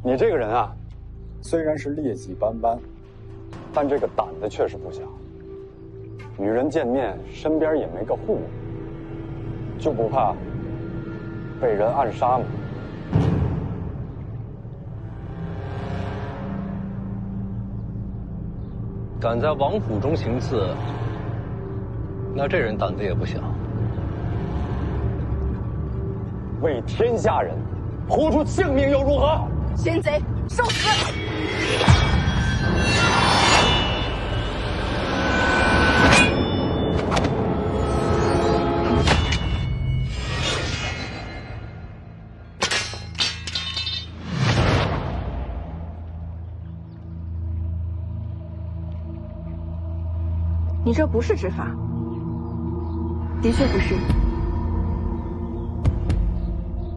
你这个人啊，虽然是劣迹斑斑，但这个胆子确实不小。与人见面，身边也没个护卫，就不怕被人暗杀吗？敢在王府中行刺，那这人胆子也不小。为天下人，豁出性命又如何？奸贼，受死！你这不是执法，的确不是，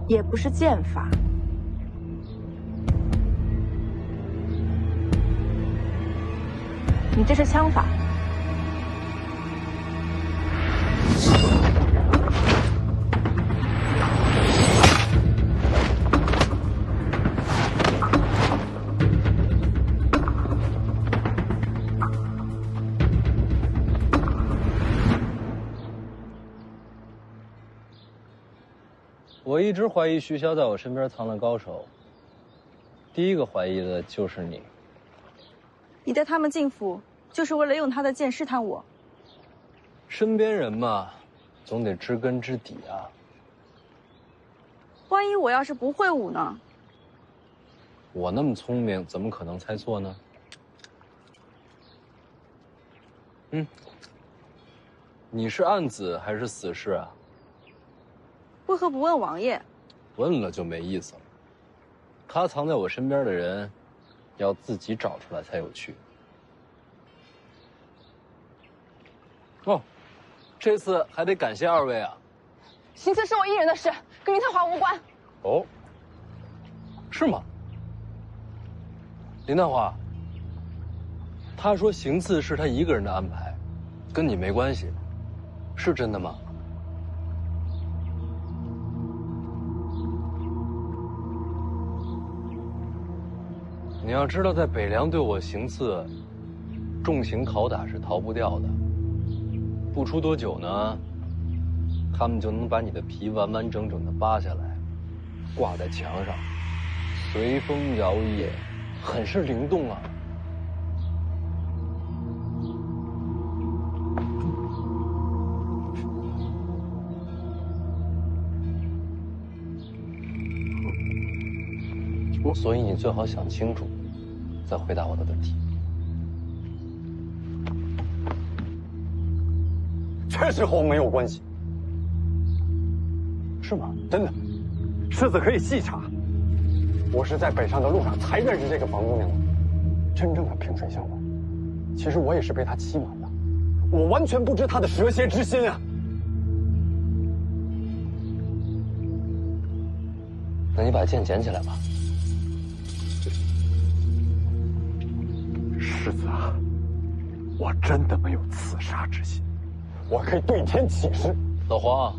也不是剑法。你这是枪法。我一直怀疑徐骁在我身边藏了高手，第一个怀疑的就是你。你带他们进府，就是为了用他的剑试探我。身边人嘛，总得知根知底啊。万一我要是不会武呢？我那么聪明，怎么可能猜错呢？你是暗子还是死士啊？为何不问王爷？问了就没意思了。他藏在我身边的人，要自己找出来才有趣。哦，这次还得感谢二位啊。行刺是我一人的事，跟林太华无关。哦，是吗？林太华，他说行刺是他一个人的安排，跟你没关系，是真的吗？你要知道，在北凉对我行刺，重刑拷打是逃不掉的。不出多久呢，他们就能把你的皮完完整整的扒下来，挂在墙上，随风摇曳，很是灵动啊。所以你最好想清楚，再回答我的问题。确实和我没有关系，是吗？真的，世子可以细查。我是在北上的路上才认识这个房姑娘的，真正的萍水相逢。其实我也是被她欺瞒的，我完全不知她的蛇蝎之心啊。那你把剑捡起来吧。世子啊，我真的没有刺杀之心，我可以对天起誓。老黄，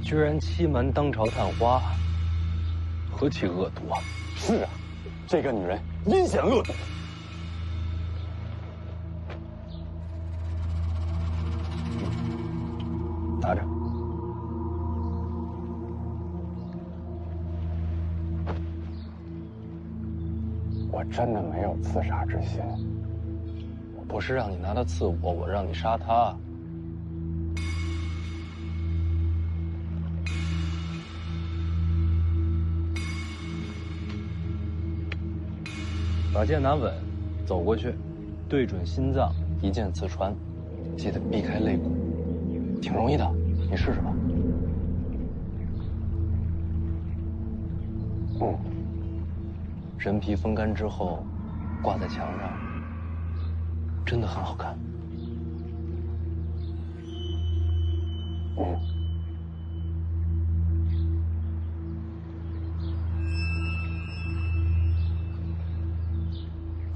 居然欺瞒当朝探花，何其恶毒啊！是啊，这个女人阴险恶毒。拿着。我真的没有刺杀之心。我不是让你拿他刺我，我让你杀他。把剑拿稳，走过去，对准心脏，一剑刺穿，记得避开肋骨，挺容易的，你试试吧。人皮风干之后，挂在墙上，真的很好看。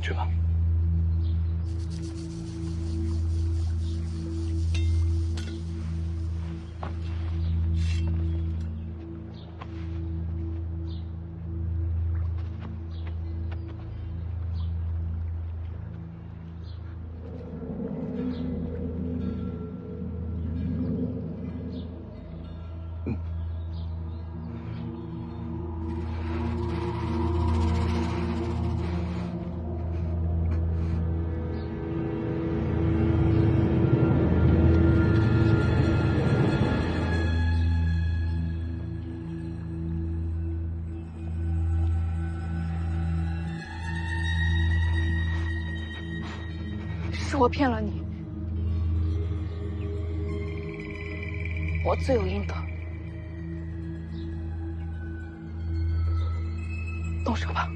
去吧。是我骗了你，我罪有应得。动手吧。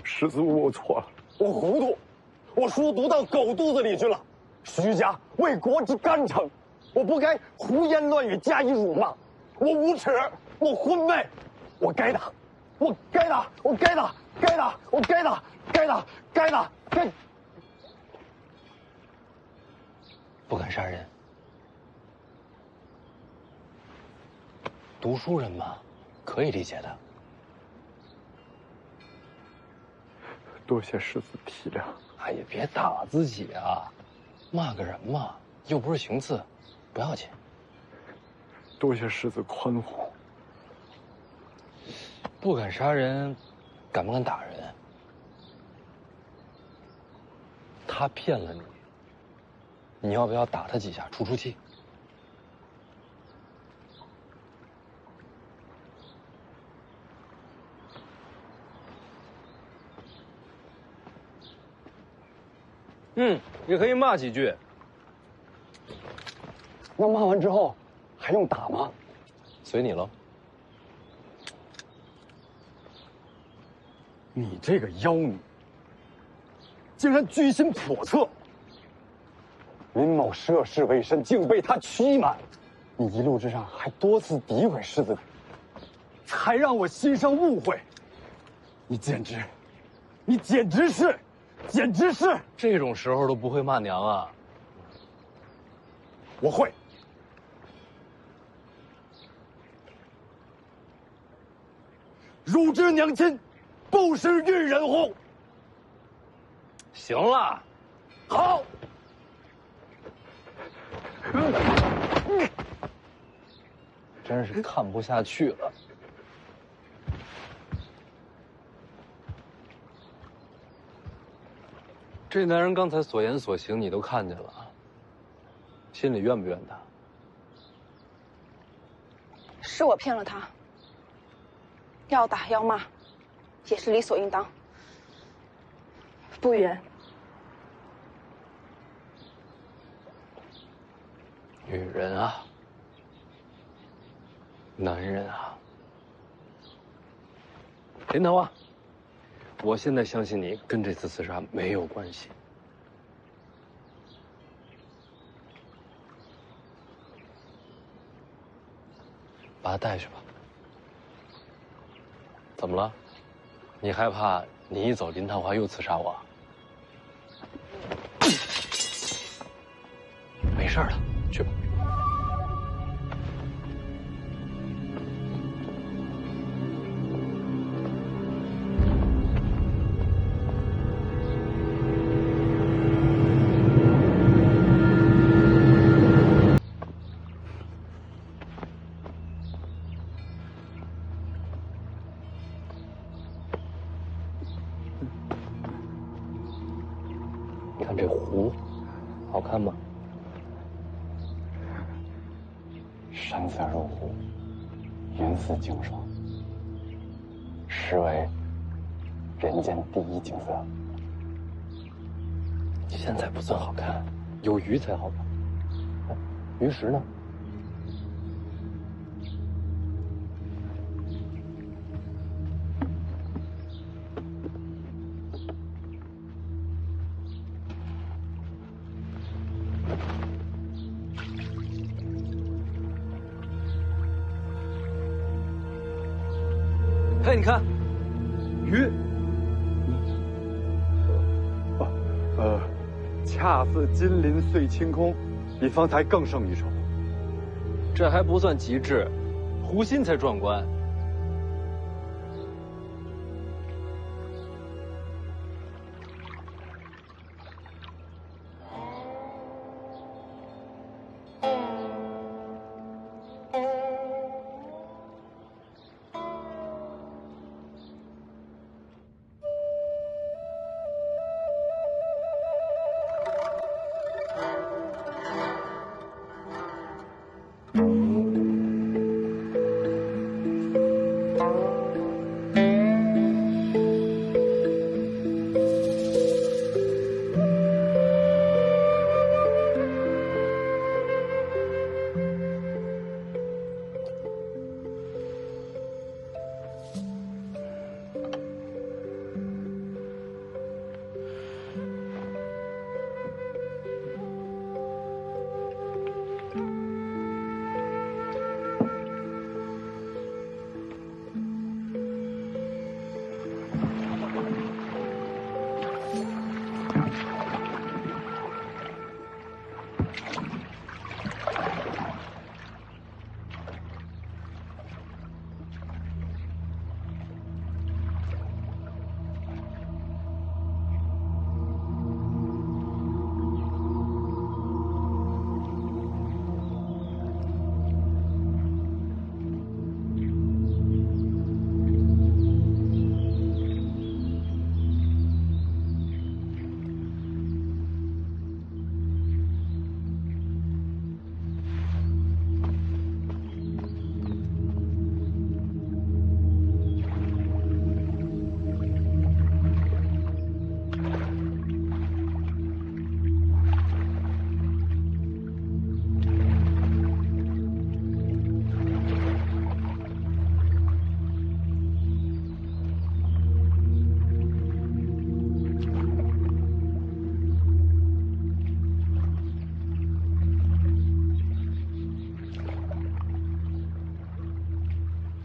师祖，我错了，我糊涂，我书读到狗肚子里去了。徐家为国之干城，我不该胡言乱语加以辱骂，我无耻，我昏昧，我该打，我该打，我该打，该打，我该打，该打，该打，该。不敢杀人，读书人嘛，可以理解的。多谢师子体谅。哎呀，别打自己啊，骂个人嘛，又不是行刺，不要紧。多谢师子宽宏。不敢杀人，敢不敢打人？他骗了你，你要不要打他几下出出气？也可以骂几句。那骂完之后，还用打吗？随你喽。你这个妖女，竟然居心叵测！林某涉世未深，竟被他欺瞒。你一路之上还多次诋毁师子，才让我心生误会。你简直是！这种时候都不会骂娘啊？我会。汝之娘亲，不识育人乎？行了，好。真是看不下去了。这男人刚才所言所行你都看见了，心里怨不怨他？是我骗了他，要打要骂，也是理所应当。不冤。女人啊，男人啊，林桃啊，我现在相信你跟这次刺杀没有关系。把他带去吧。怎么了？你害怕你一走林桃花又刺杀我？没事的，去吧。你看这湖，好看吗？山色如湖，云似镜霜，实为人间第一景色。现在不算好看，有鱼才好看。哎，鱼食呢？哎，你看，鱼。恰似金鳞碎清空，比方才更胜一筹。这还不算极致，湖心才壮观。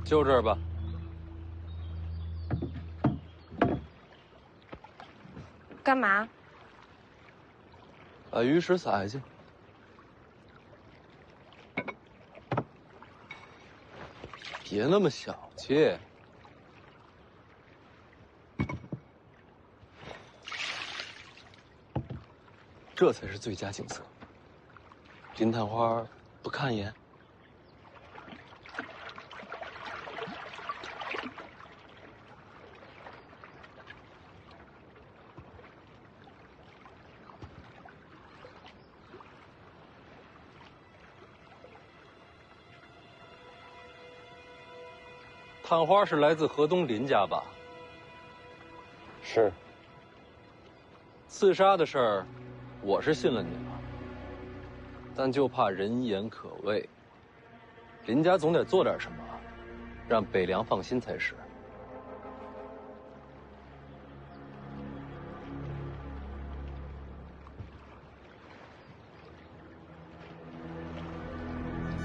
就这儿吧。干嘛？把鱼食撒下去。别那么小气。这才是最佳景色。林探花不看一眼？探花是来自河东林家吧？是。刺杀的事儿，我是信了你了，但就怕人言可畏。林家总得做点什么，让北凉放心才是。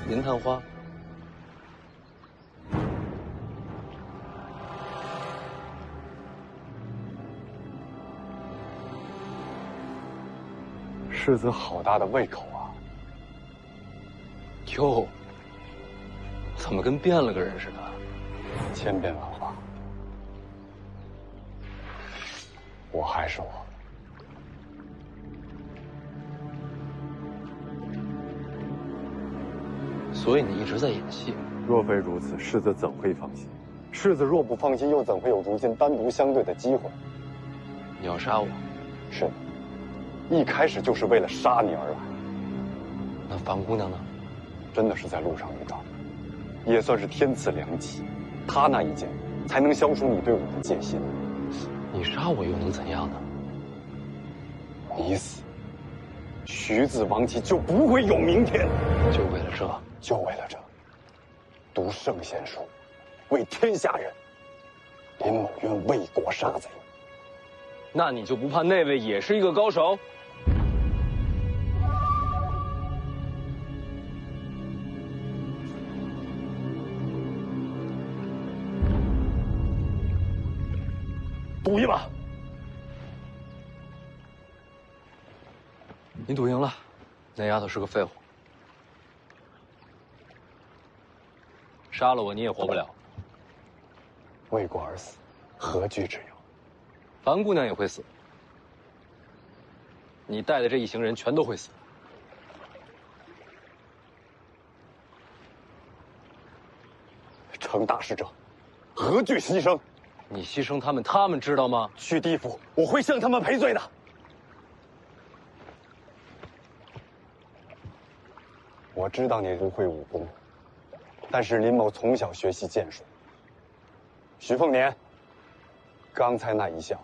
林探花。世子好大的胃口啊！哟，怎么跟变了个人似的？千变万化，我还是我。所以你一直在演戏。若非如此，世子怎会放心？世子若不放心，又怎会有如今单独相对的机会？你要杀我？是的。一开始就是为了杀你而来。那樊姑娘呢？真的是在路上遇到的，也算是天赐良机。她那一剑，才能消除你对我的戒心。你杀我又能怎样呢？你死，徐子王旗就不会有明天。就为了这，就为了这，读圣贤书，为天下人。林某愿为国杀贼。那你就不怕那位也是一个高手？赌一把。你赌赢了，那丫头是个废物，杀了我你也活不了。为国而死，何惧之有？樊姑娘也会死，你带的这一行人全都会死。成大事者，何惧牺牲？你牺牲他们，他们知道吗？去地府，我会向他们赔罪的。我知道你不会武功，但是林某从小学习剑术。徐凤年，刚才那一笑，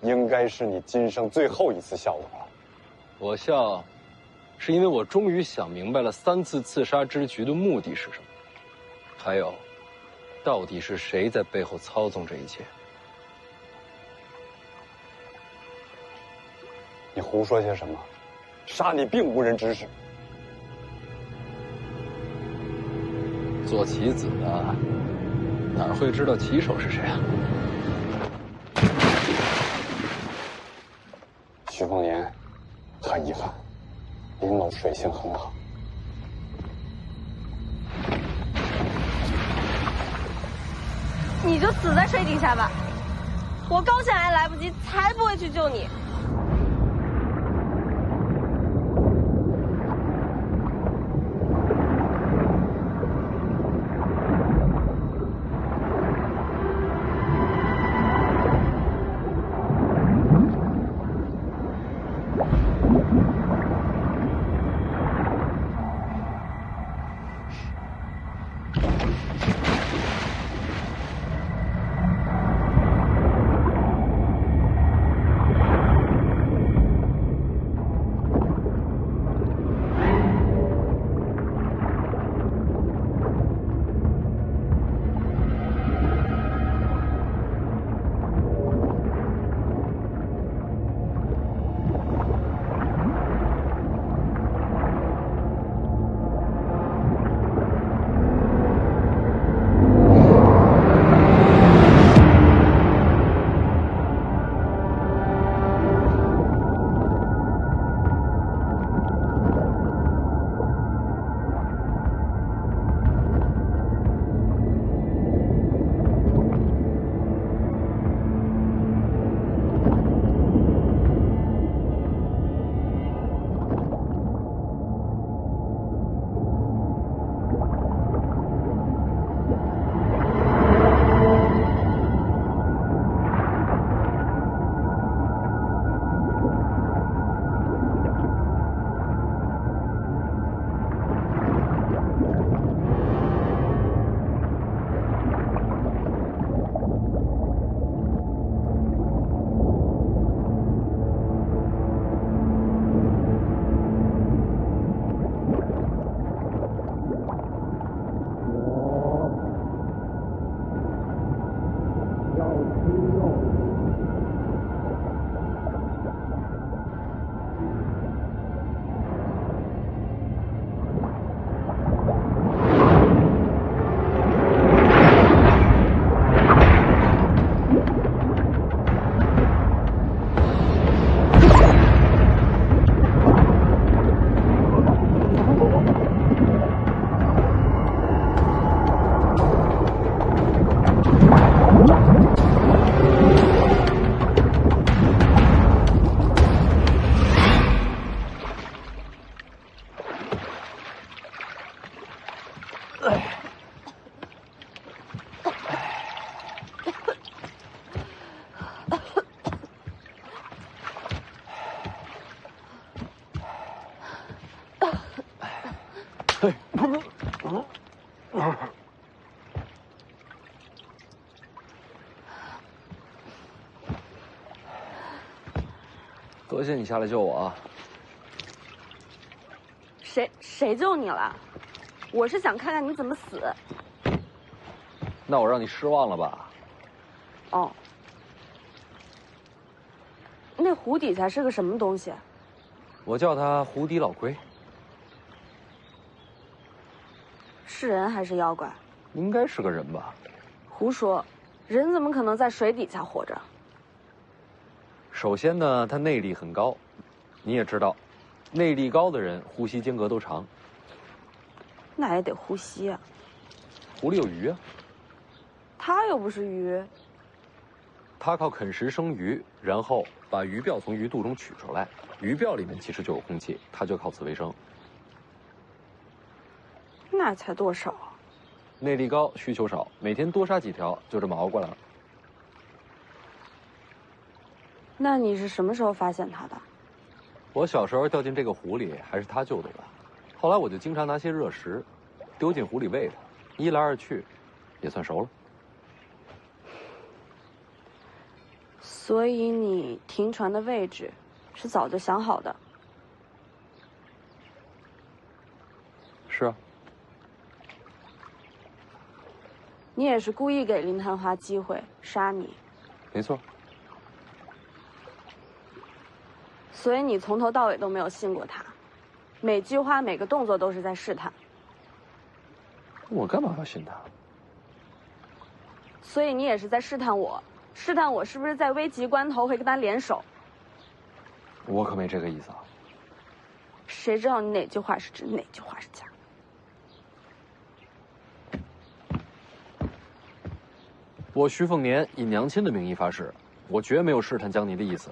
应该是你今生最后一次笑我了。我笑，是因为我终于想明白了3次刺杀之局的目的是什么，还有，到底是谁在背后操纵这一切？你胡说些什么？杀你并无人指使。做棋子的哪会知道棋手是谁啊？徐凤年，很遗憾，林某水性很好。你就死在水底下吧，我刚想还来不及，才不会去救你。多谢你下来救我啊！谁救你了？我是想看看你怎么死。那我让你失望了吧？哦，那湖底下是个什么东西？我叫它湖底老龟。是人还是妖怪？应该是个人吧？胡说，人怎么可能在水底下活着？首先呢，它内力很高，你也知道，内力高的人呼吸间隔都长。那也得呼吸啊。湖里有鱼啊。它又不是鱼。它靠啃食生鱼，然后把鱼鳔从鱼肚中取出来。鱼鳔里面其实就有空气，它就靠此为生。那才多少啊？内力高，需求少，每天多杀几条，就这么熬过来了。那你是什么时候发现它的？我小时候掉进这个湖里，还是他救的我。后来我就经常拿些热食，丢进湖里喂它，一来二去，也算熟了。所以你停船的位置是早就想好的？是啊。你也是故意给林探花机会杀你？没错。所以你从头到尾都没有信过他，每句话每个动作都是在试探。我干嘛要信他？所以你也是在试探我，试探我是不是在危急关头会跟他联手。我可没这个意思啊。谁知道你哪句话是真，哪句话是假？我徐凤年以娘亲的名义发誓，我绝没有试探江宁的意思。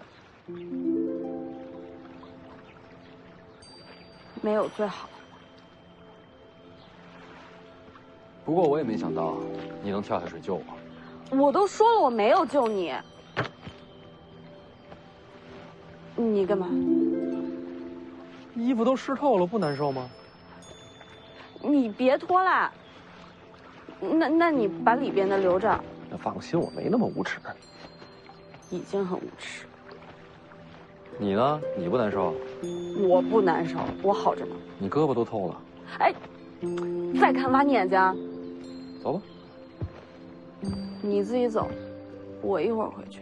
没有最好。不过我也没想到你能跳下水救我。我都说了我没有救你。你干嘛？衣服都湿透了，不难受吗？你别脱啦。那你把里边的留着。放心，我没那么无耻。已经很无耻。你呢？你不难受？我不难受，我好着呢。你胳膊都透了。哎，再看挖你眼睛。走吧。你自己走，我一会儿回去。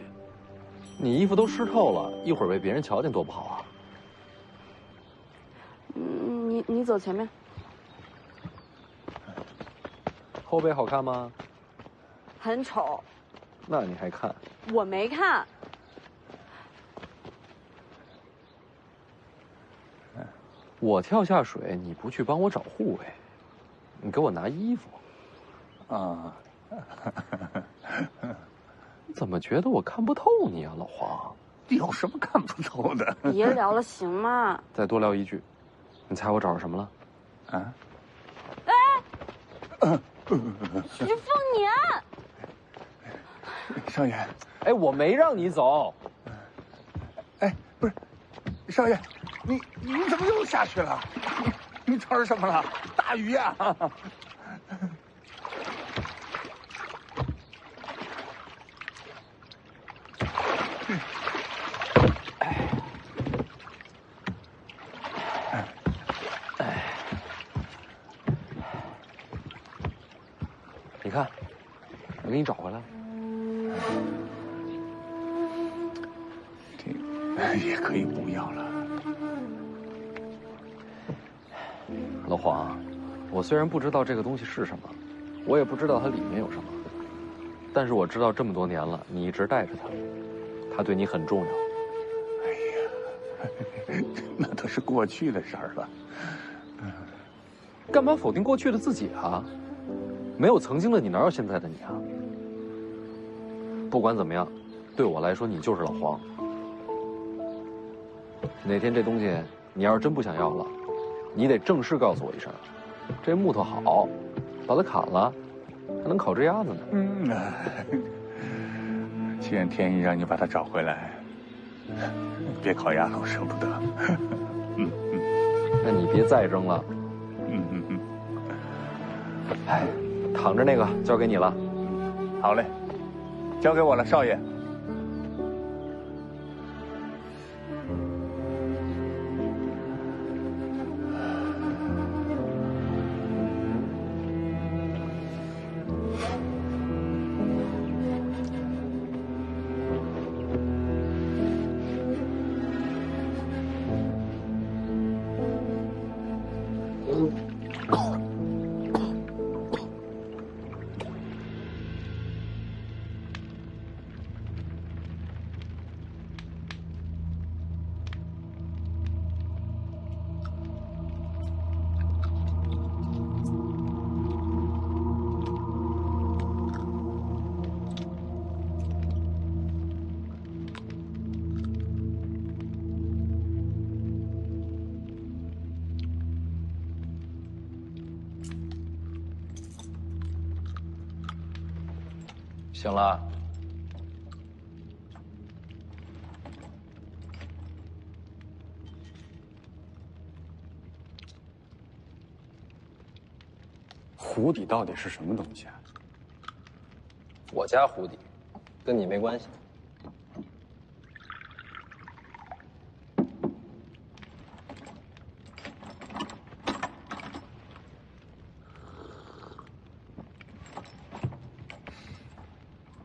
你衣服都湿透了，一会儿被别人瞧见多不好啊。你走前面。后背好看吗？很丑。那你还看？我没看。我跳下水，你不去帮我找护卫，你给我拿衣服。啊，你怎么觉得我看不透你啊，老黄？有什么看不透的？别聊了，行吗？再多聊一句，你猜我找着什么了？啊？哎，徐凤年，少爷，哎，我没让你走。哎，不是，少爷，你怎么又下去了？你找着什么了？大鱼呀！你看，我给你找回来了。这也可以不要了。老黄，我虽然不知道这个东西是什么，我也不知道它里面有什么，但是我知道这么多年了，你一直带着它，它对你很重要。哎呀，那都是过去的事儿了。干嘛否定过去的自己啊？没有曾经的你，哪有现在的你啊？不管怎么样，对我来说，你就是老黄。哪天这东西你要是真不想要了，你得正式告诉我一声。这木头好，把它砍了，还能烤只鸭子呢。既然天意让你把它找回来，别烤鸭了，我舍不得。那你别再扔了。哎，躺着那个交给你了。好嘞，交给我了，少爷。醒了。壶底到底是什么东西啊？我家壶底，跟你没关系。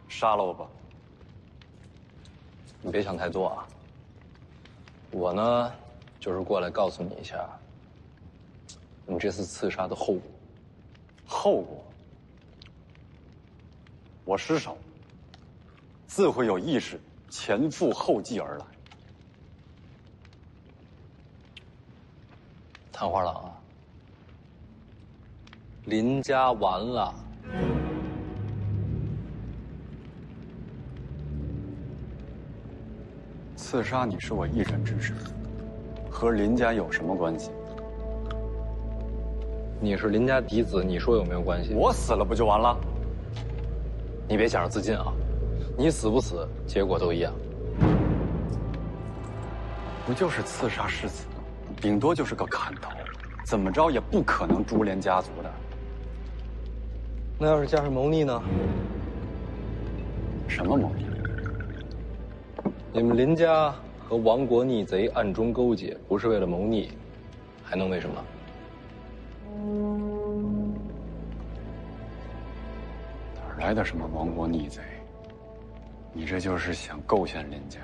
杀了我吧！你别想太多啊。我呢，就是过来告诉你一下，你这次刺杀的后果。后果？我失手，自会有意识前赴后继而来。探花郎啊，林家完了。刺杀你是我一人之事，和林家有什么关系？你是林家嫡子，你说有没有关系？我死了不就完了？你别想着自尽啊！你死不死，结果都一样。不就是刺杀世子，顶多就是个砍头，怎么着也不可能株连家族的。那要是加上谋逆呢？什么谋逆？你们林家和亡国逆贼暗中勾结，不是为了谋逆，还能为什么？哪来的什么亡国逆贼？你这就是想构陷林家。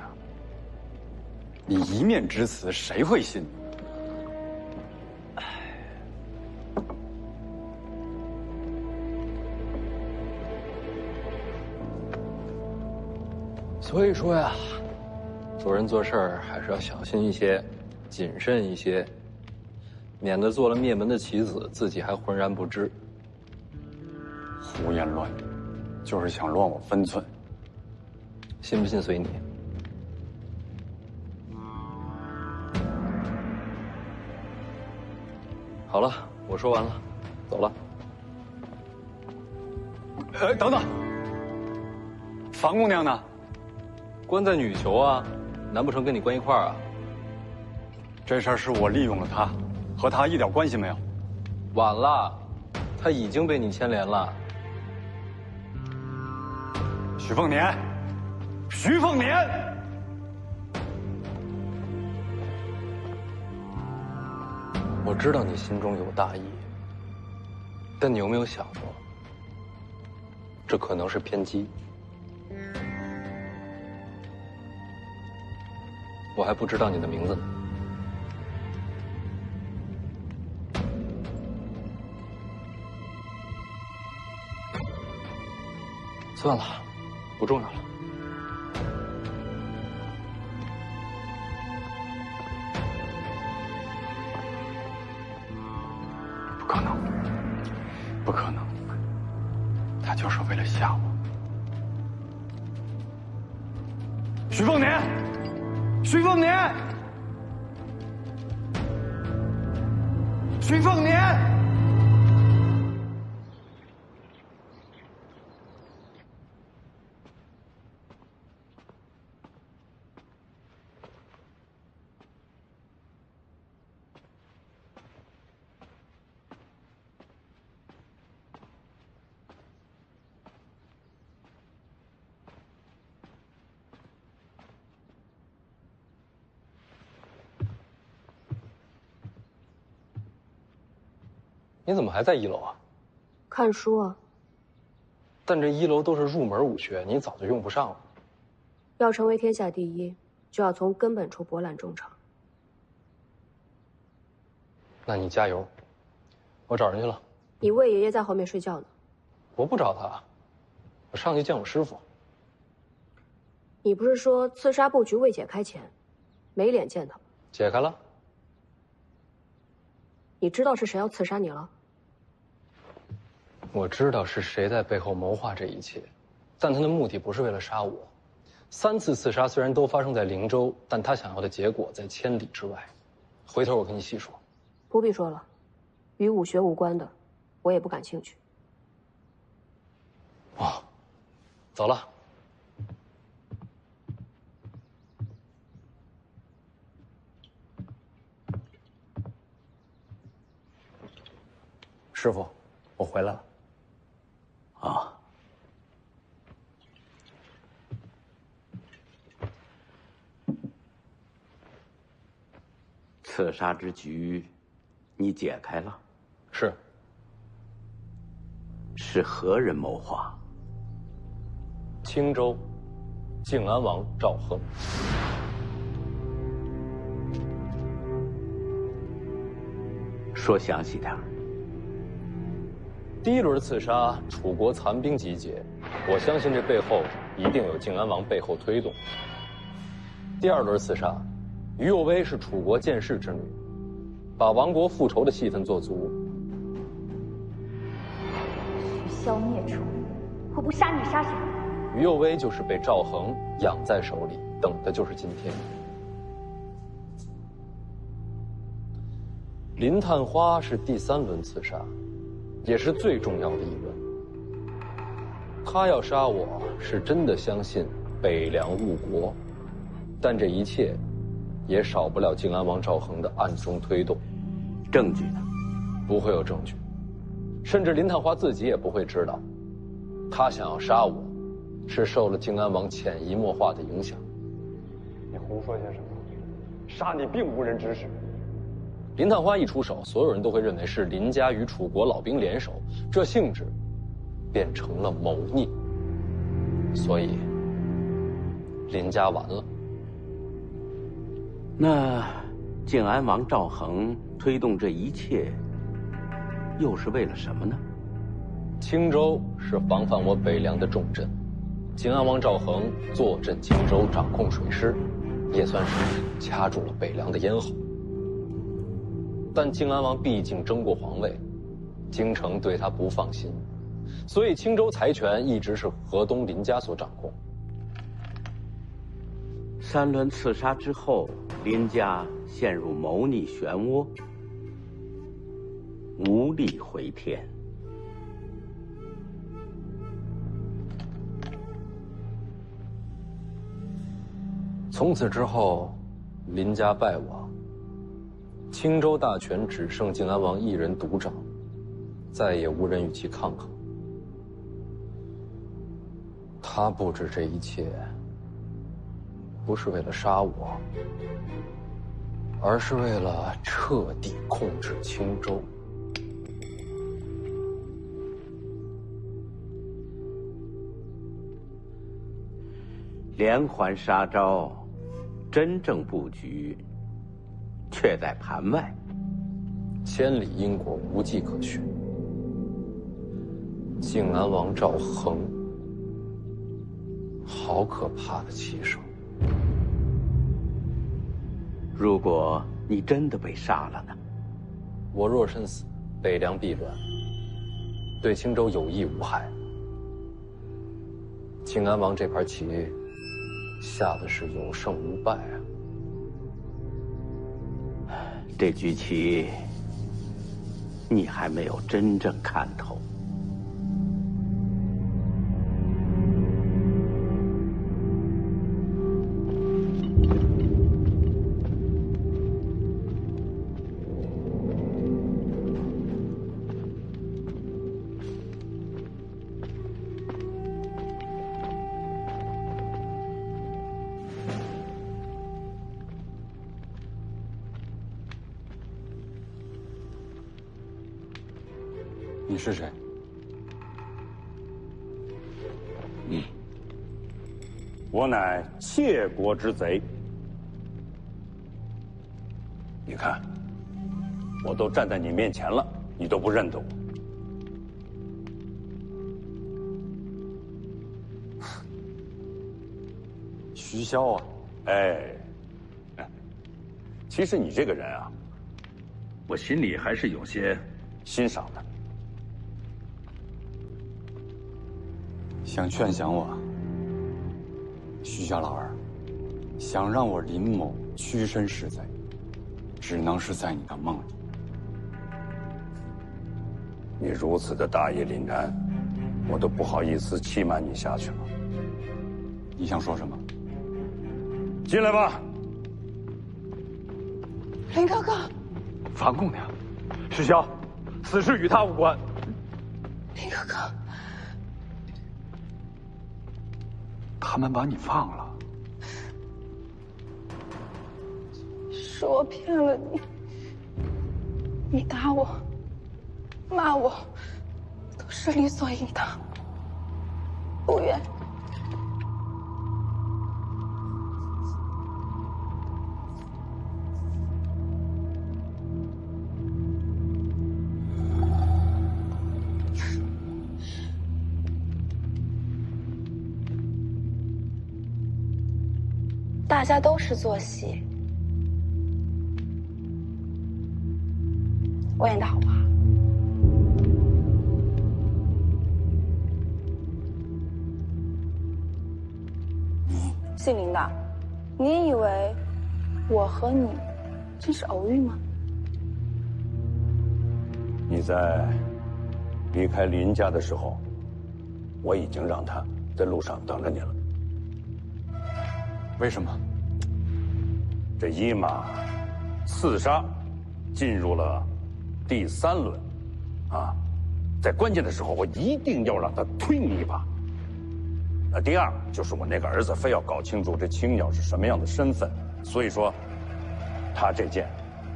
你一面之词，谁会信你？所以说呀，做人做事儿还是要小心一些，谨慎一些，免得做了灭门的棋子，自己还浑然不知。胡言乱语，就是想乱我分寸。信不信随你。好了，我说完了，走了。等等，樊姑娘呢？关在女囚啊，难不成跟你关一块儿啊？这事儿是我利用了她，和她一点关系没有。晚了，她已经被你牵连了。徐凤年，徐凤年，我知道你心中有大义，但你有没有想过，这可能是偏激？我还不知道你的名字呢。算了，不重要了。不可能，不可能，他就是为了吓我。徐凤年，徐凤年，徐凤年。你怎么还在1楼啊？看书啊。但这1楼都是入门武学，你早就用不上了。要成为天下第一，就要从根本处博览众长。那你加油，我找人去了。你魏爷爷在后面睡觉呢。我不找他，我上去见我师傅。你不是说刺杀布局未解开前，没脸见他吗？解开了。你知道是谁要刺杀你了？我知道是谁在背后谋划这一切，但他的目的不是为了杀我。3次刺杀虽然都发生在灵州，但他想要的结果在千里之外。回头我跟你细说。不必说了，与武学无关的，我也不感兴趣。哦，走了。师傅，我回来了。啊。刺杀之局，你解开了？是。是何人谋划？青州靖安王赵恒。说详细点儿。第一轮刺杀，楚国残兵集结，我相信这背后一定有靖安王背后推动。第二轮刺杀，于右威是楚国剑氏之女，把亡国复仇的戏份做足。取消灭楚，我不杀你杀谁？于右威就是被赵恒养在手里，等的就是今天。林探花是第三轮刺杀，也是最重要的一轮。他要杀我，是真的相信北凉误国，但这一切也少不了靖安王赵恒的暗中推动。证据呢？不会有证据，甚至林探花自己也不会知道。他想要杀我，是受了靖安王潜移默化的影响。你胡说些什么？杀你并无人指使。林探花一出手，所有人都会认为是林家与楚国老兵联手，这性质变成了谋逆。所以，林家完了。那靖安王赵恒推动这一切，又是为了什么呢？青州是防范我北凉的重镇，靖安王赵恒坐镇青州，掌控水师，也算是掐住了北凉的咽喉。但靖安王毕竟争过皇位，京城对他不放心，所以青州财权一直是河东林家所掌控。三轮刺杀之后，林家陷入谋逆漩涡，无力回天。从此之后，林家败亡，青州大权只剩靖安王一人独掌，再也无人与其抗衡。他布置这一切，不是为了杀我，而是为了彻底控制青州。连环杀招，真正布局却在盘外。千里因果，无迹可寻。靖安王赵恒，好可怕的棋手。如果你真的被杀了呢？我若身死，北凉必乱，对青州有益无害。靖安王这盘棋下的是有胜无败啊！这局棋，你还没有真正看透。你是谁？我乃窃国之贼。你看，我都站在你面前了，你都不认得我。徐骁啊！哎，其实你这个人啊，我心里还是有些欣赏的。想劝降我，徐家老二，想让我林某屈身示贼，只能是在你的梦里。你如此的大义凛然，我都不好意思欺瞒你下去了。你想说什么？进来吧。林哥哥，樊姑娘，徐骁，此事与他无关。林哥哥，他们把你放了。是我骗了你，你打我、骂我，都是理所应当。不远。大家都是做戏，我演的好不好？姓林的，你以为我和你真是偶遇吗？你在离开林家的时候，我已经让他在路上等着你了。为什么？这伊玛刺杀进入了第3轮，啊，在关键的时候，我一定要让他推你一把。那第二就是我那个儿子非要搞清楚这青鸟是什么样的身份，所以说，他这剑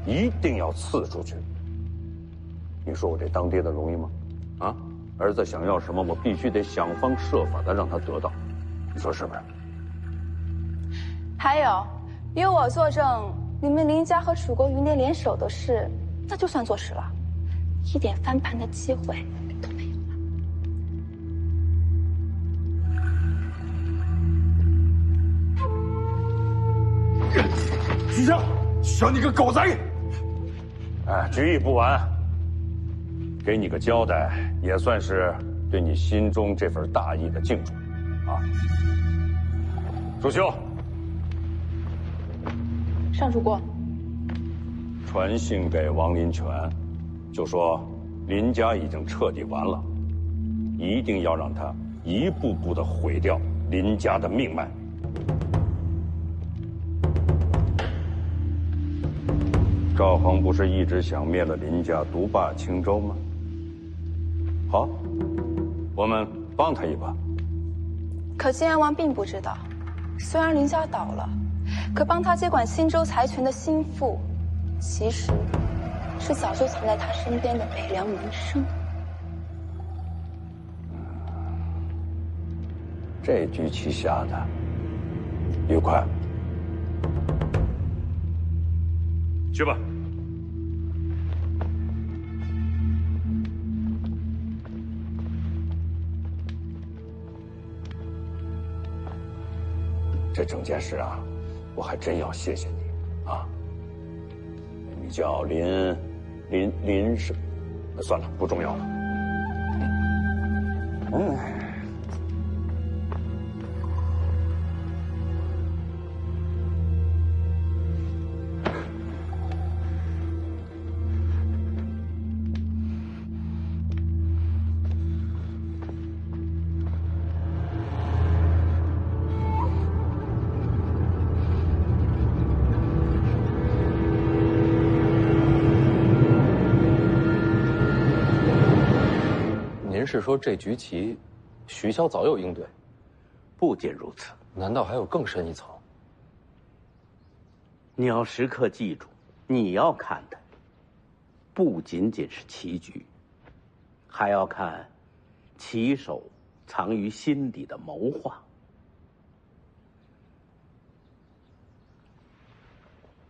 一定要刺出去。你说我这当爹的容易吗？啊，儿子想要什么，我必须得想方设法的让他得到，你说是不是？还有，有我作证，你们林家和楚国余孽联手的事，那就算坐实了，一点翻盘的机会都没有了。徐骁，许你个狗贼！哎，局役不完，给你个交代，也算是对你心中这份大义的敬重，啊。朱修，上主公，传信给王林泉，就说林家已经彻底完了，一定要让他一步步的毁掉林家的命脉。赵恒不是一直想灭了林家，独霸青州吗？好，我们帮他一把。可晋安王并不知道，虽然林家倒了，可帮他接管新州财权的心腹，其实是早就藏在他身边的北凉门生。这局棋下的愉快。去吧。这整件事啊，我还真要谢谢你啊。你叫林是，算了，不重要了。您是说这局棋，徐骁早有应对？不仅如此，难道还有更深一层？你要时刻记住，你要看的不仅仅是棋局，还要看棋手藏于心底的谋划。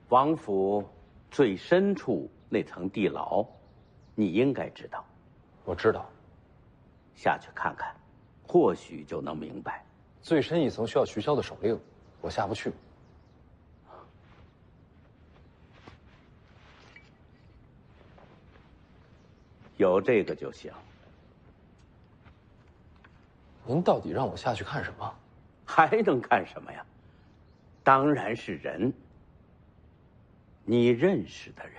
王府最深处那层地牢，你应该知道。我知道，下去看看，或许就能明白。最深一层需要徐骁的手令，我下不去。有这个就行。您到底让我下去看什么？还能看什么呀？当然是人。你认识的人。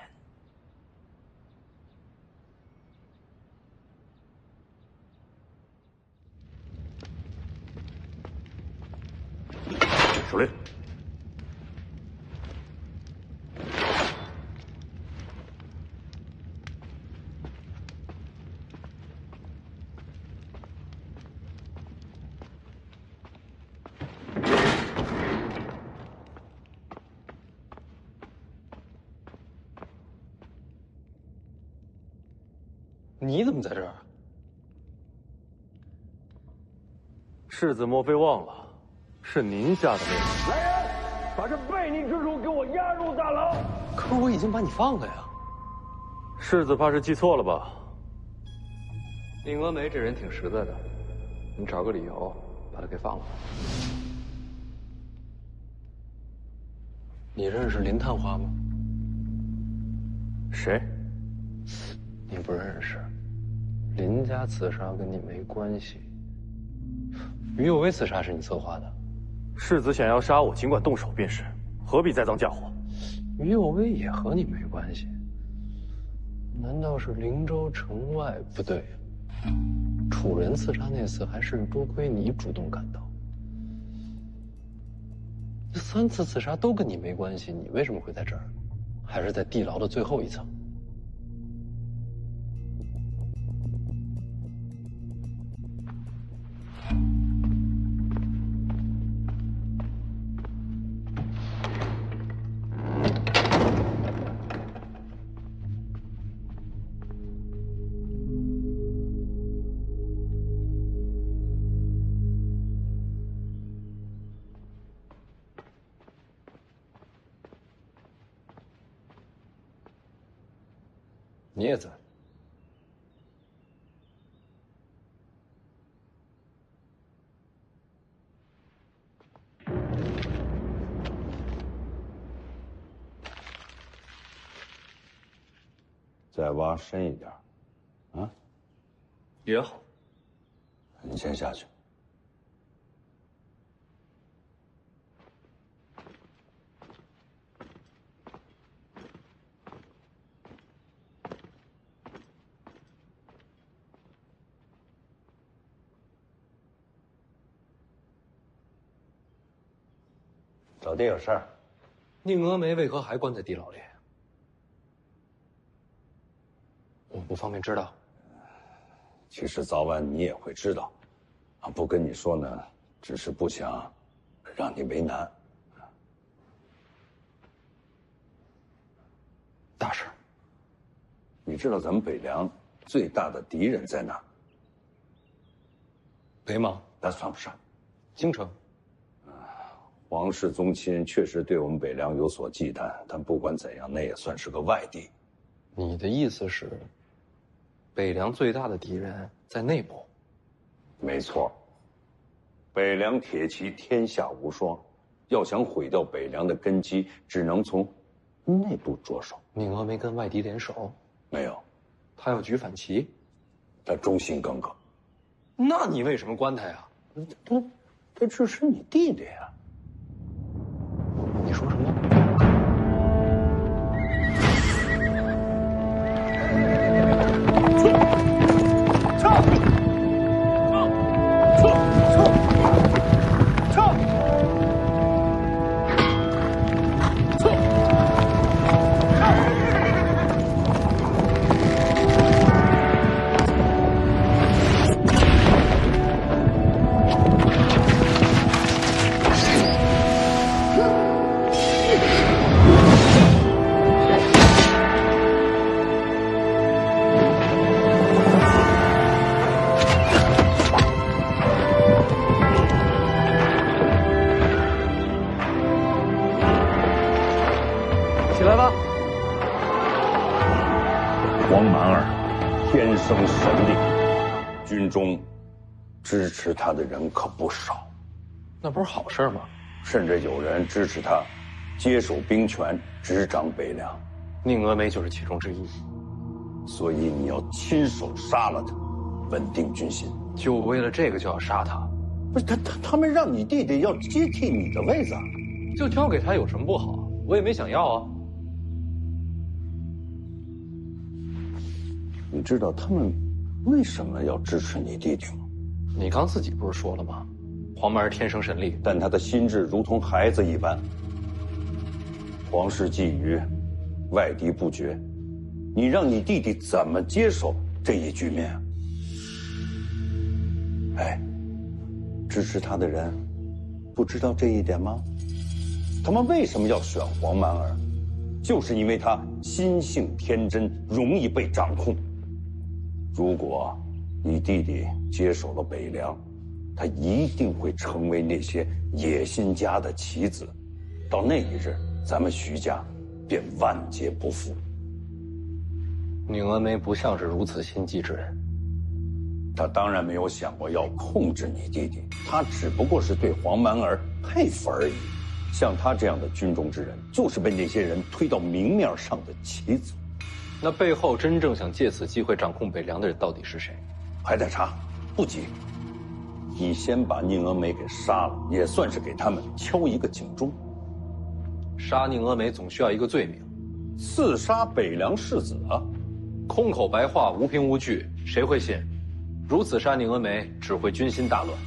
手令。你怎么在这儿？世子莫非忘了，是您下的命令？来人，把这悖逆之徒给我押入大牢！可是我已经把你放了呀。世子怕是记错了吧？宁峨眉这人挺实在的，你找个理由把他给放了。你认识林探花吗？谁？你不认识。林家刺杀跟你没关系。于有为刺杀是你策划的。世子想要杀我，尽管动手便是，何必栽赃嫁祸？于有为也和你没关系。难道是灵州城外？不对，楚人刺杀那次还是多亏你主动赶到。这3次刺杀都跟你没关系，你为什么会在这儿？还是在地牢的最后一层？你也在。再挖深一点，啊？也好。你先下去。找爹有事儿？宁峨眉为何还关在地牢里？我不方便知道。其实早晚你也会知道，啊，不跟你说呢，只是不想让你为难。大事。你知道咱们北凉最大的敌人在哪儿？北莽？那算不上。京城。皇室宗亲确实对我们北凉有所忌惮，但不管怎样，那也算是个外地。你的意思是，北凉最大的敌人在内部？没错。北凉铁骑天下无双，要想毁掉北凉的根基，只能从内部着手。宁峨眉跟外敌联手？没有。他要举反旗？他忠心耿耿。那你为什么关他呀？他这是你弟弟呀。你说什么？生神力，军中支持他的人可不少。那不是好事吗？甚至有人支持他接手兵权，执掌北凉。宁峨眉就是其中之一。所以你要亲手杀了他，稳定军心。就为了这个就要杀他？不是他们让你弟弟要接替你的位子，就交给他有什么不好？我也没想要啊。你知道他们为什么要支持你弟弟吗？你刚自己不是说了吗？黄蛮儿天生神力，但他的心智如同孩子一般。皇室觊觎，外敌不绝，你让你弟弟怎么接受这一局面啊？哎，支持他的人不知道这一点吗？他们为什么要选黄蛮儿？就是因为他心性天真，容易被掌控。如果你弟弟接手了北凉，他一定会成为那些野心家的棋子。到那一日，咱们徐家便万劫不复。宁峨眉不像是如此心机之人。他当然没有想过要控制你弟弟，他只不过是对黄蛮儿佩服而已。像他这样的军中之人，就是被那些人推到明面上的棋子。那背后真正想借此机会掌控北凉的人到底是谁？还在查，不急。你先把宁峨眉给杀了，也算是给他们敲一个警钟。杀宁峨眉总需要一个罪名，刺杀北凉世子啊！空口白话，无凭无据，谁会信？如此杀宁峨眉，只会军心大乱。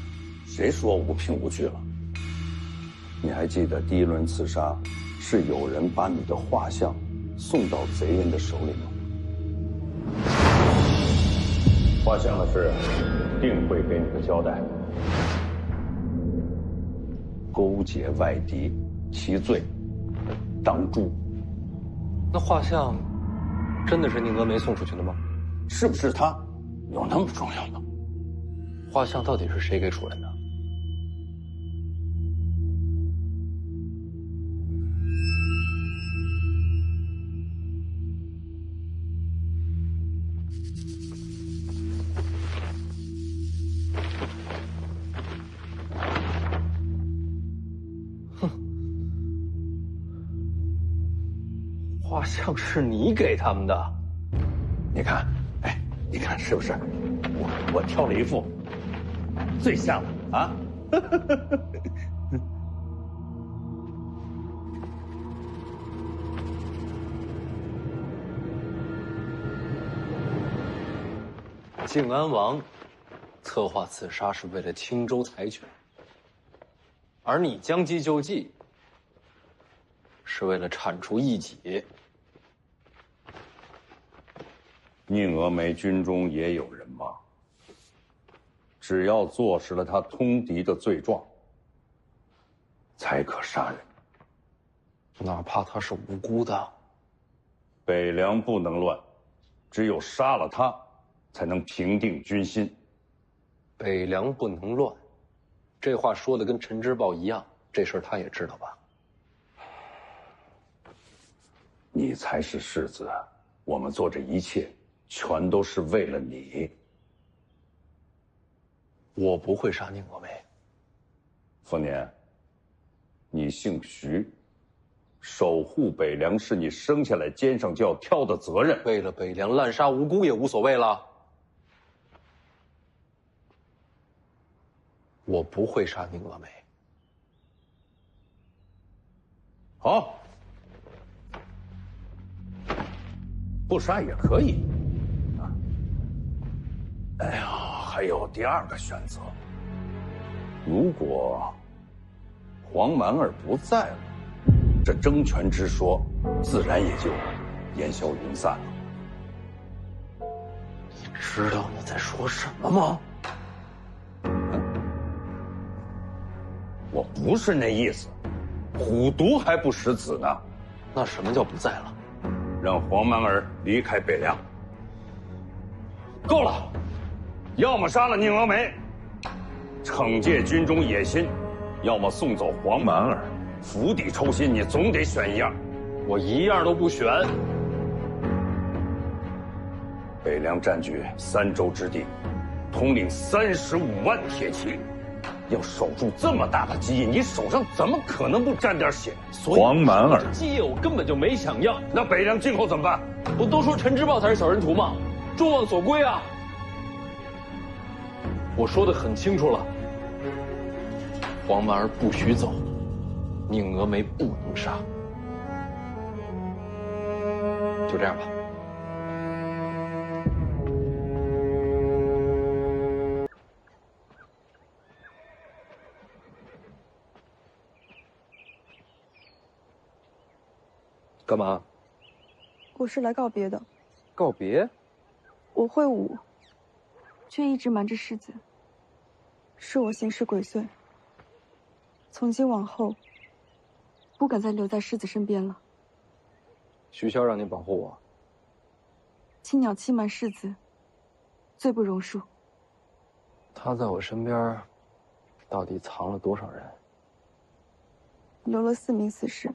谁说无凭无据了？你还记得第一轮刺杀，是有人把你的画像送到贼人的手里吗？画像的事，定会给你个交代。勾结外敌，其罪当诛。那画像真的是宁峨眉送出去的吗？是不是他，有那么重要吗？画像到底是谁给楚人的？画像是你给他们的，你看，哎，你看是不是？我挑了一副最像的啊！靖安王策划刺杀是为了青州财权，而你将计就计是为了铲除异己。宁峨眉军中也有人吗？只要坐实了他通敌的罪状，才可杀人。哪怕他是无辜的。北凉不能乱，只有杀了他，才能平定军心。北凉不能乱，这话说的跟陈之豹一样，这事儿他也知道吧？你才是世子，我们做这一切，全都是为了你。我不会杀宁峨眉。丰年，你姓徐，守护北凉是你生下来肩上就要挑的责任。为了北凉滥杀无辜也无所谓了。我不会杀宁峨眉。好，不杀也可以。啊，哎呀，还有第二个选择。如果黄蛮儿不在了，这争权之说自然也就烟消云散了。你知道你在说什么吗？我不是那意思，虎毒还不食子呢。那什么叫不在了？让黄蛮儿离开北凉。够了，要么杀了宁峨眉，惩戒军中野心；要么送走黄蛮儿，釜底抽薪。你总得选一样。我一样都不选。北凉占据3州之地，统领35万铁骑，要守住这么大的基业，你手上怎么可能不沾点血？黄蛮儿，基业我根本就没想要。那北凉今后怎么办？不都说陈之豹才是小人徒吗？众望所归啊！我说的很清楚了，黄蛮儿不许走，宁峨眉不能杀，就这样吧。干嘛？我是来告别的。告别？我会武，却一直瞒着世子。是我行事鬼祟。从今往后，不敢再留在世子身边了。徐骁让你保护我。青鸟欺瞒世子，罪不容恕。他在我身边，到底藏了多少人？留了4名死士，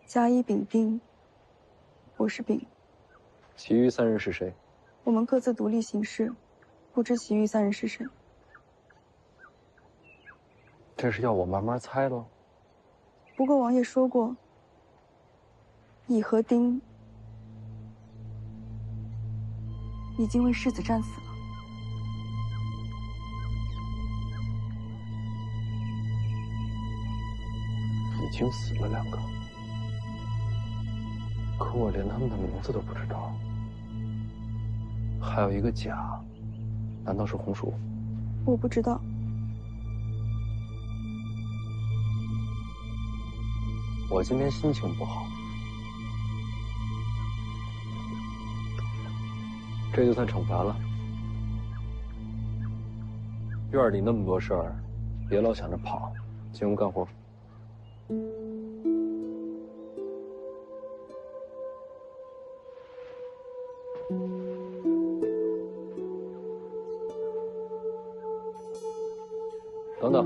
甲乙丙丁。我是丙。其余3人是谁？我们各自独立行事，不知其余3人是谁。这是要我慢慢猜喽。不过王爷说过，乙和丁已经为世子战死了。已经死了2个，可我连他们的名字都不知道。还有一个甲，难道是红薯？我不知道。我今天心情不好，这就算惩罚了。院里那么多事儿，别老想着跑，进屋干活。等等，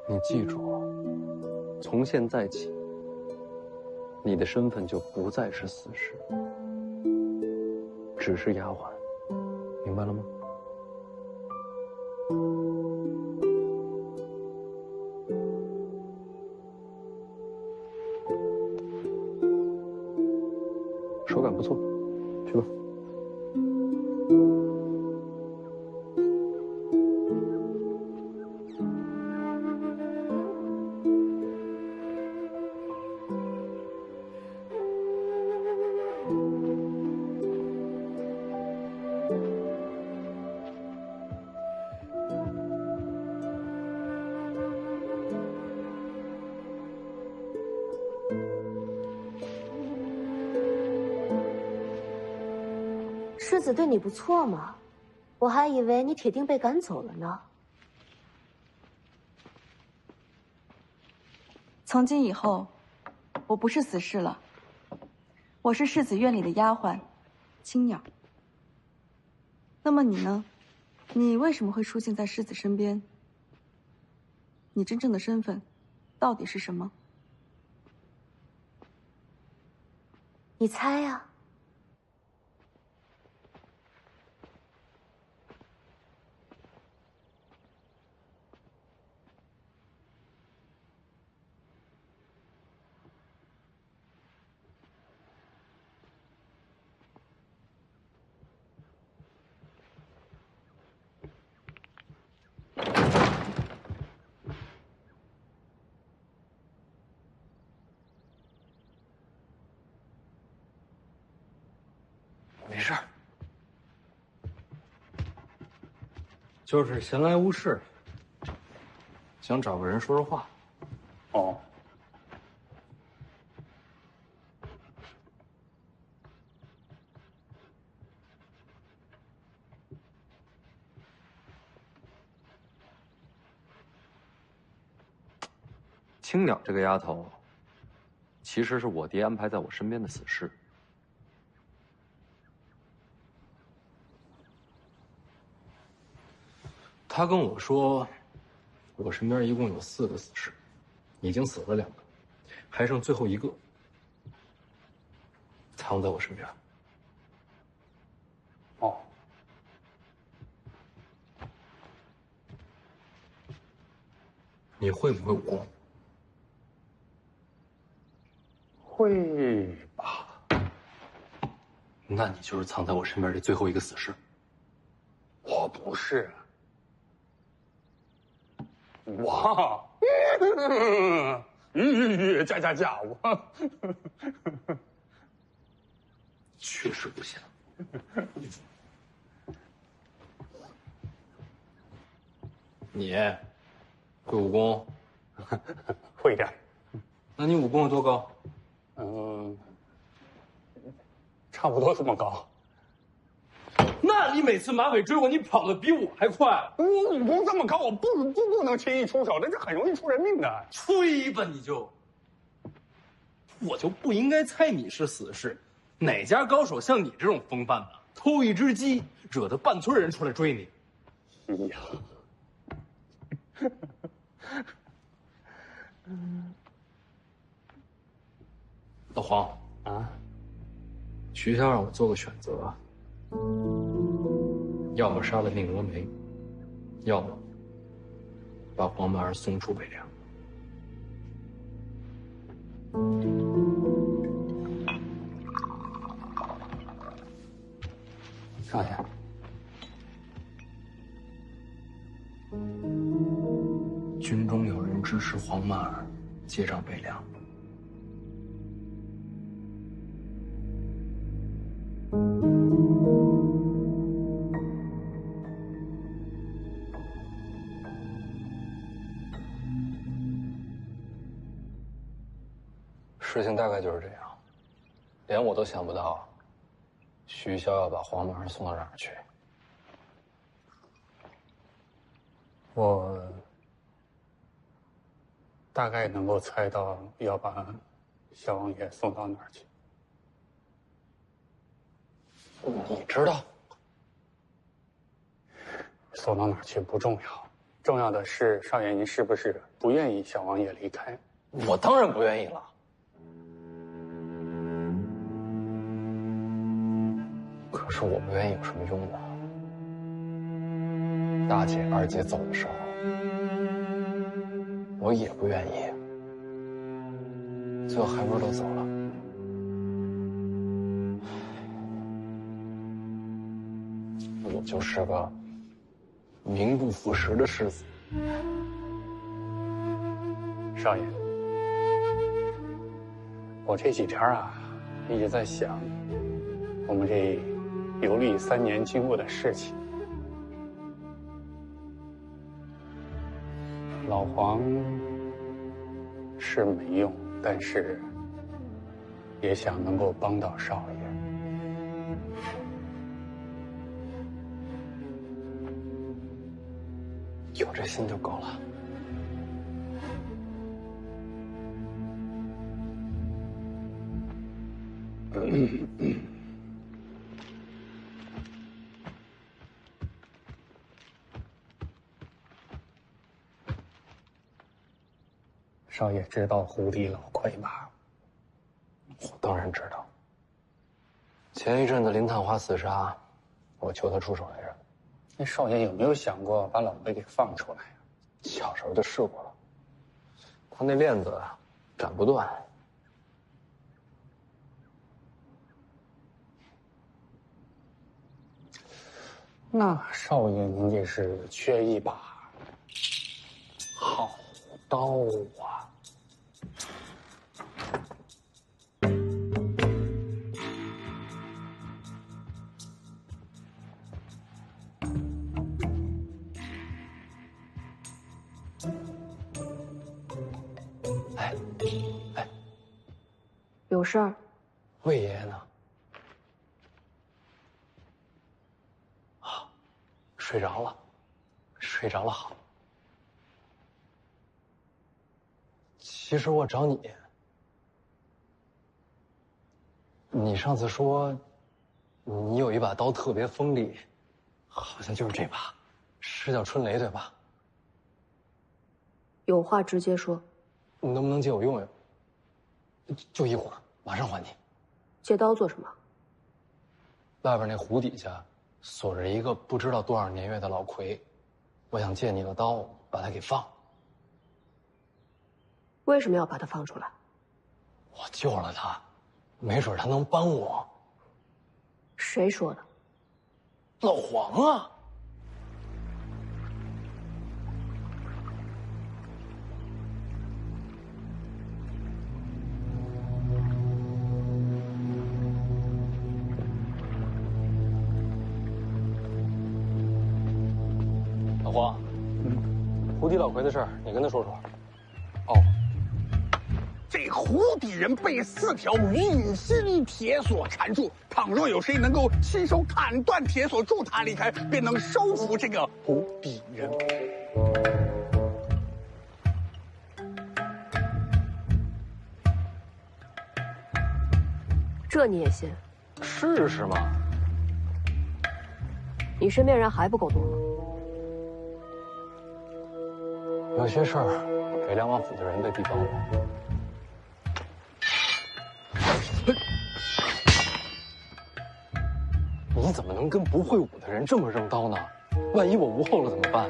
你记住，从现在起，你的身份就不再是死士，只是丫鬟，明白了吗？手感不错，去吧。世子对你不错嘛，我还以为你铁定被赶走了呢。从今以后，我不是死士了，我是世子院里的丫鬟，青鸟。那么你呢？你为什么会出现在世子身边？你真正的身份到底是什么？你猜呀。没事儿，就是闲来无事，想找个人说说话。哦，青鸟这个丫头，其实是我爹安排在我身边的死士。他跟我说，我身边一共有4个死士，已经死了2个，还剩最后1个，藏在我身边。哦，你会不会武功？会吧？那你就是藏在我身边这最后1个死士。我不是。我，驾，我确实不像。你会武功？会一点。那你武功有多高？差不多这么高。那你每次马匪追我，你跑得比我还快。我武功这么高，我不能轻易出手的，这很容易出人命的。吹吧你就！我就不应该猜你是死士，哪家高手像你这种风范呢？偷一只鸡，惹得半村人出来追你。哎呀，老黄啊，徐骁让我做个选择，要么杀了宁峨眉，要么把黄满儿送出北凉。少爷，军中有人支持黄满儿接掌北凉。事情大概就是这样，连我都想不到，徐骁要把黄满儿送到哪儿去。我大概能够猜到要把小王爷送到哪儿去。你知道？送到哪儿去不重要，重要的是少爷您是不是不愿意小王爷离开？我当然不愿意了。可是我不愿意有什么用呢？大姐、二姐走的时候，我也不愿意。最后还不是都走了。我就是个名不副实的世子。少爷，我这几天啊，一直在想我们这游历3年经过的事情。老黄是没用，但是也想能够帮到少爷。有这心就够了。少爷知道胡地老魁吧？我当然知道。前一阵子林探花死杀，我求他出手来着。那少爷有没有想过把老魁给放出来呀？小时候就试过了，他那链子斩不断。那少爷您这是缺一把好刀啊！哎，有事儿？魏爷爷呢？啊，睡着了，睡着了好。其实我找你，你上次说你有一把刀特别锋利，好像就是这把，是叫春雷对吧？有话直接说。你能不能借我用用？就一会儿，马上还你。借刀做什么？外边那湖底下锁着一个不知道多少年月的老魁，我想借你的刀把他给放。为什么要把他放出来？我救了他，没准他能帮我。谁说的？老黄啊！老黄，胡地老魁的事儿，你跟他说说。哦，这湖底人被4条运心铁索缠住，倘若有谁能够亲手砍断铁索助他离开，便能收服这个湖底人。这你也信？试试嘛。你身边人还不够多吗？有些事儿，北凉王府的人未必帮我。你怎么能跟不会武的人这么扔刀呢？万一我无后了怎么办？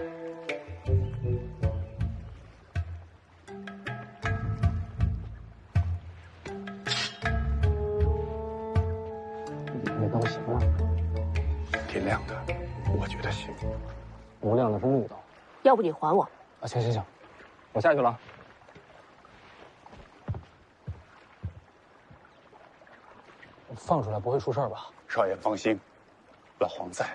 那刀行吗？挺亮的，我觉得行。不亮的是木刀。要不你还我？啊，行，我下去了。放出来不会出事吧？少爷放心，老黄在。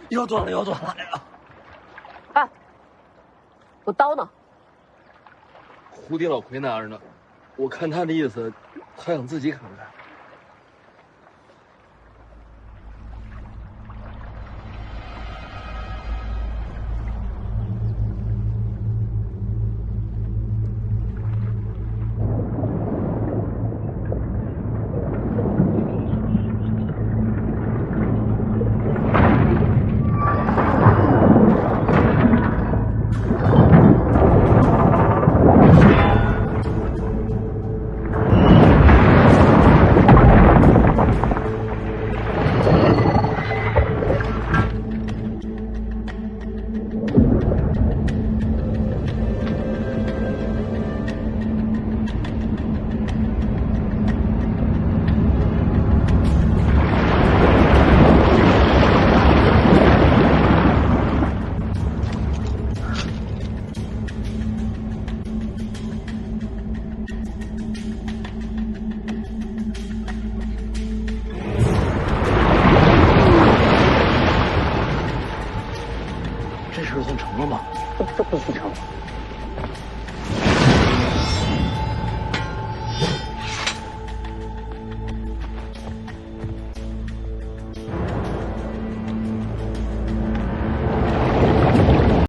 腰断了，哎呀！哎，我刀呢？蝴蝶老魁那儿呢？我看他的意思，他想自己砍开。这事算成了吗？这必须成。